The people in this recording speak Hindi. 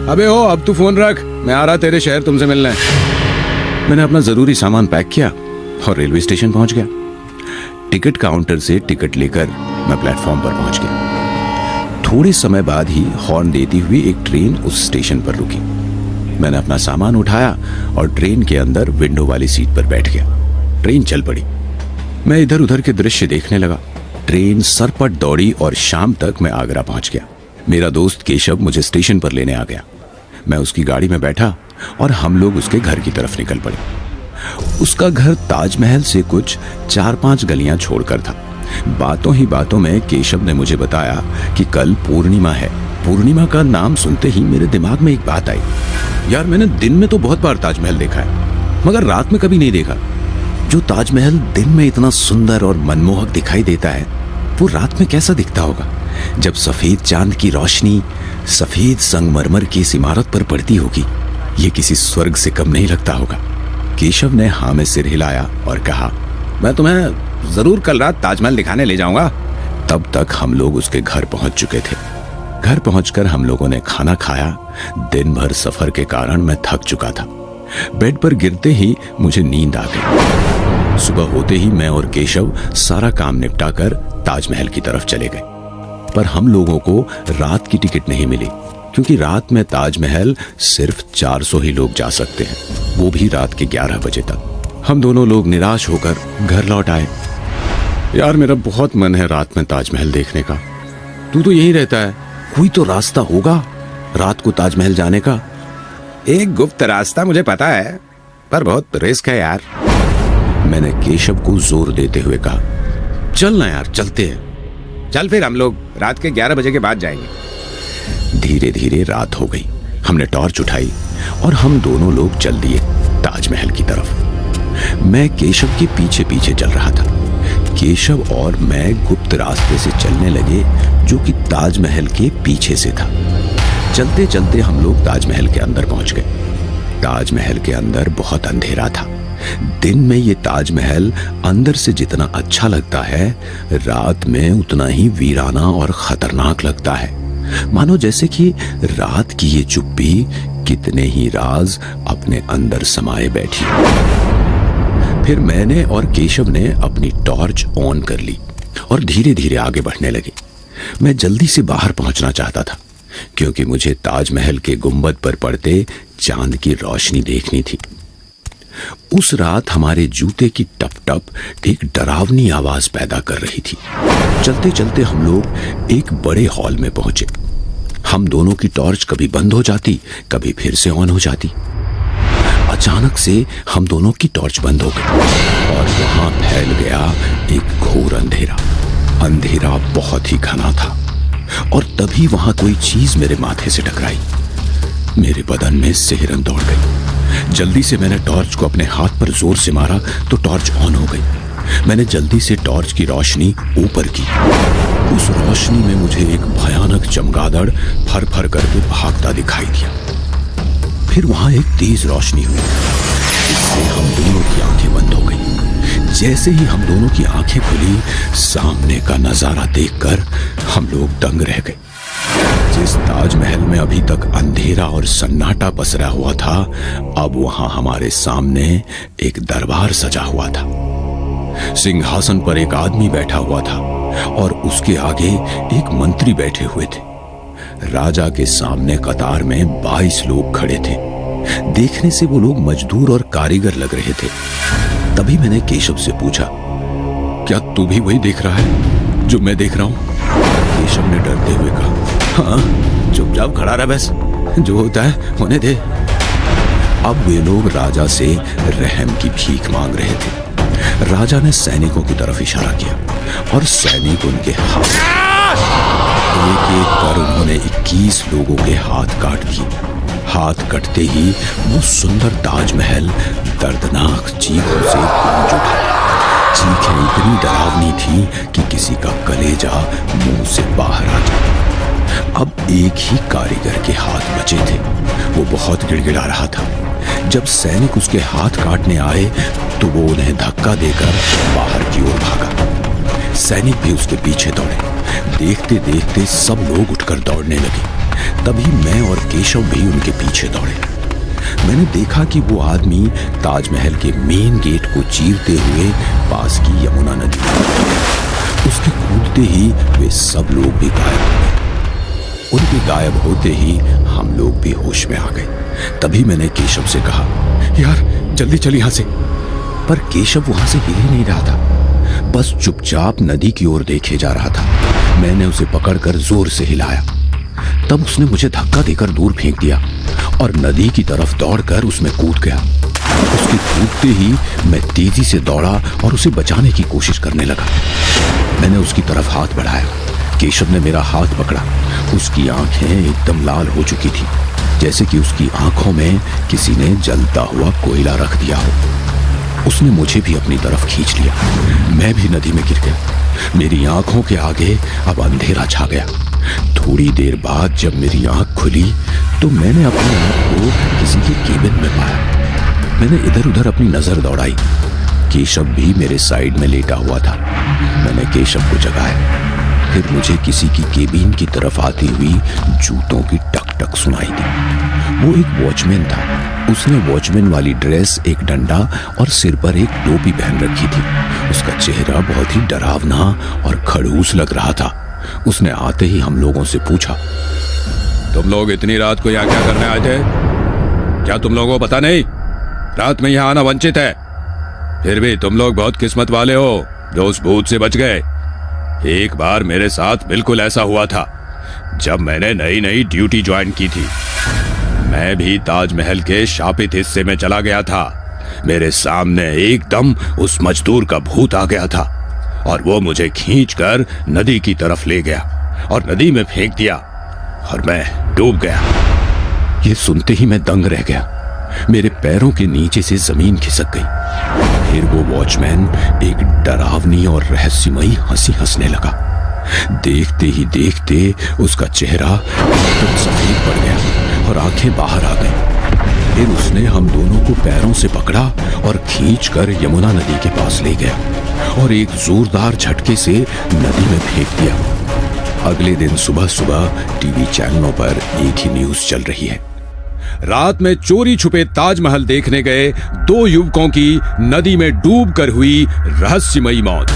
अबे ओ, अब तू फोन रख, मैं आ रहा तेरे शहर तुमसे मिलने। मैंने अपना जरूरी सामान पैक किया और रेलवे स्टेशन पहुंच गया। टिकट काउंटर से टिकट लेकर मैं प्लेटफॉर्म पर पहुंच गया। थोड़े समय बाद ही हॉर्न देती हुई एक ट्रेन उस स्टेशन पर रुकी। मैंने अपना सामान उठाया और ट्रेन के अंदर विंडो वाली सीट पर बैठ गया। ट्रेन चल पड़ी। मैं इधर उधर के दृश्य देखने लगा। ट्रेन सरपट दौड़ी और शाम तक मैं आगरा पहुंच गया। मेरा दोस्त केशव मुझे स्टेशन पर लेने आ गया। मैं उसकी गाड़ी में बैठा और हम लोग उसके घर की तरफ निकल पड़े। उसका घर ताजमहल से कुछ 4-5 गलियां छोड़कर था। बातों ही बातों में केशव ने मुझे बताया कि कल पूर्णिमा है। पूर्णिमा का नाम सुनते ही मेरे दिमाग में एक बात आई। यार, मैंने दिन में तो बहुत बार ताजमहल देखा है, मगर रात में कभी नहीं देखा। जो ताजमहल दिन में इतना सुंदर और मनमोहक दिखाई देता है, वो रात में कैसा दिखता होगा? जब सफेद चांद की रोशनी सफेद संगमरमर की इस इमारत पर पड़ती होगी, ये किसी स्वर्ग से कम नहीं लगता होगा। केशव ने हाँ में सिर हिलाया और कहा, मैं तुम्हें जरूर कल रात ताजमहल दिखाने ले जाऊंगा। तब तक हम लोग उसके घर पहुंच चुके थे। घर पहुंचकर हम लोगों ने खाना खाया। दिन भर सफर के कारण मैं थक चुका था। बेड पर गिरते ही मुझे नींद आ गई। सुबह होते ही मैं और केशव सारा काम निपटाकर ताजमहल की तरफ चले गए। पर हम लोगों को रात की टिकट नहीं मिली, क्योंकि रात में ताजमहल सिर्फ 400 ही लोग जा सकते हैं, वो भी रात के 11 बजे तक। हम दोनों लोग निराश होकर घर लौट आए। यार, मेरा बहुत मन है रात में ताजमहल देखने का। तू तो यहीं रहता है, कोई तो रास्ता होगा रात को ताजमहल जाने का। एक गुप्त रास्ता मुझे पता है, पर बहुत रिस्क है यार। मैंने केशव को जोर देते हुए कहा, चल ना यार, चलते हैं। चल फिर, हम लोग रात के 11 बजे के बाद जाएंगे। धीरे धीरे रात हो गई। हमने टॉर्च उठाई और हम दोनों लोग चल दिए ताजमहल की तरफ। मैं केशव के पीछे पीछे चल रहा था। केशव और मैं गुप्त रास्ते से चलने लगे, जो कि ताजमहल के पीछे से था। चलते चलते हम लोग ताजमहल के अंदर पहुंच गए। ताजमहल के अंदर बहुत अंधेरा था। दिन में ये ताजमहल अंदर से जितना अच्छा लगता है, रात में उतना ही वीराना और खतरनाक लगता है। मानो जैसे कि रात की ये चुप्पी कितने ही राज अपने अंदर समाये बैठी। फिर मैंने और केशव ने अपनी टॉर्च ऑन कर ली और धीरे धीरे आगे बढ़ने लगे। मैं जल्दी से बाहर पहुंचना चाहता था, क्योंकि मुझे ताजमहल के गुंबद पर पड़ते चांद की रोशनी देखनी थी। उस रात हमारे जूते की टप टप एक डरावनी आवाज पैदा कर रही थी। चलते चलते हम लोग एक बड़े हॉल में पहुंचे। हम दोनों की टॉर्च कभी बंद हो जाती, कभी फिर से ऑन हो जाती। अचानक से हम दोनों की टॉर्च बंद हो गई और वहां फैल गया एक घोर अंधेरा। अंधेरा बहुत ही घना था और तभी वहां कोई चीज मेरे माथे से टकराई। मेरे बदन में सिहरन दौड़ गई। जल्दी से मैंने टॉर्च को अपने हाथ पर जोर से मारा तो टॉर्च ऑन हो गई। मैंने जल्दी से टॉर्च की रोशनी ऊपर की। उस रोशनी में मुझे एक भयानक चमगादड़ फर फर करके भागता दिखाई दिया। फिर वहां एक तेज रोशनी हुई, जिससे हम दोनों की आंखें बंद हो गई। जैसे ही हम दोनों की आंखें खुली, सामने का नजारा देखकर हम लोग दंग रह गए। जिस ताजमहल में अभी तक अंधेरा और सन्नाटा पसरा हुआ था, अब वहां हमारे सामने एक दरबार सजा हुआ था। सिंहासन पर एक आदमी बैठा हुआ था और उसके आगे एक मंत्री बैठे हुए थे। राजा के सामने कतार में 22 लोग खड़े थे। देखने से वो लोग मजदूर और कारीगर लग रहे थे। तभी मैंने केशव से पूछा, क्या तू भी वही देख रहा है जो मैं देख रहा हूं? केशव ने डरते हुए कहा, हाँ, चुपचाप खड़ा रह, बस जो होता है होने दे। अब वे लोग राजा से रहम की भीख मांग रहे थे। राजा ने सैनिकों की तरफ इशारा किया और सैनिक उनके हाथ एक एक कर उन्होंने 21 लोगों के हाथ काट दिए। हाथ कटते ही वो सुंदर ताजमहल दर्दनाक चीखों से गूंज उठा। चीखें इतनी डरावनी थी कि किसी का कलेजा मुंह से बाहर आ जाता। अब एक ही कारीगर के हाथ बचे थे। वो बहुत गिड़गिड़ा रहा था। जब सैनिक उसके हाथ काटने आए तो वो उन्हें धक्का देकर बाहर की ओर भागा। सैनिक भी उसके पीछे दौड़े। देखते देखते सब लोग उठकर दौड़ने लगे। तभी मैं और केशव भी उनके पीछे दौड़े। मैंने देखा कि वो आदमी ताजमहल के मेन गेट को चीरते हुए पास की यमुना नदी में कूद गया। उसके कूदते ही वे सब लोग भी गायब हो गए। उनके गायब होते ही हम लोग भी होश में आ गए। तभी मैंने केशव से कहा, यार जल्दी चल यहां से। पर केशव वहां से हिल ही नहीं रहा था, बस चुपचाप नदी की ओर देखे जा रहा था। मैंने उसे पकड़कर जोर से हिलाया। तब उसने मुझे धक्का देकर दूर फेंक दिया और नदी की तरफ दौड़कर उसमें कूद गया। उसके कूदते ही मैं तेजी से दौड़ा और उसे बचाने की कोशिश करने लगा। मैंने उसकी तरफ हाथ बढ़ाया। केशव ने मेरा हाथ पकड़ा। उसकी आंखें एकदम लाल हो चुकी थी, जैसे कि उसकी आंखों में किसी ने जलता हुआ कोयला रख दिया हो। उसने मुझे भी अपनी तरफ खींच लिया। मैं भी नदी में गिर गया। मेरी आंखों के आगे अब अंधेरा छा गया। थोड़ी देर बाद जब मेरी आंख खुली तो मैंने अपने आप को किसी के केबिन में पाया। मैंने इधर उधर अपनी नजर दौड़ाई। केशव भी मेरे साइड में लेटा हुआ था। मैंने केशव को जगाया। फिर मुझे किसी की केबिन की तरफ आती हुई जूतों की टक टक सुनाई दी। वो एक वॉचमैन था। उसने वॉचमैन वाली ड्रेस, एक डंडा और सिर पर एक टोपी पहन रखी थी। उसका चेहरा बहुत ही डरावना और खड़ूस लग रहा था। उसने आते ही हम लोगों से पूछा, तुम लोग इतनी रात को यहाँ क्या करने आए थे? क्या तुम लोगों को पता नहीं रात में यहाँ आना वंचित है? फिर भी तुम लोग बहुत किस्मत वाले हो जो उस भूत से बच गए। एक बार मेरे साथ बिल्कुल ऐसा हुआ था जब मैंने नई नई ड्यूटी ज्वाइन की थी। मैं भी ताजमहल के शापित हिस्से में चला गया था। मेरे सामने एकदम उस मजदूर का भूत आ गया था और वो मुझे खींचकर नदी की तरफ ले गया और नदी में फेंक दिया और मैं डूब गया। ये सुनते ही मैं दंग रह गया। मेरे पैरों के नीचे से जमीन खिसक गई। फिर वो वॉचमैन एक डरावनी और रहस्यमयी हंसी हंसने लगा। देखते ही देखते उसका चेहरा एकदम सफेद पड़ गया और आंखें बाहर आ गई। फिर उसने हम दोनों को पैरों से पकड़ा और खींचकर यमुना नदी के पास ले गया और एक जोरदार झटके से नदी में फेंक दिया। अगले दिन सुबह सुबह टीवी चैनलों पर एक ही न्यूज चल रही है। रात में चोरी छुपे ताजमहल देखने गए 2 युवकों की नदी में डूबकर हुई रहस्यमयी मौत।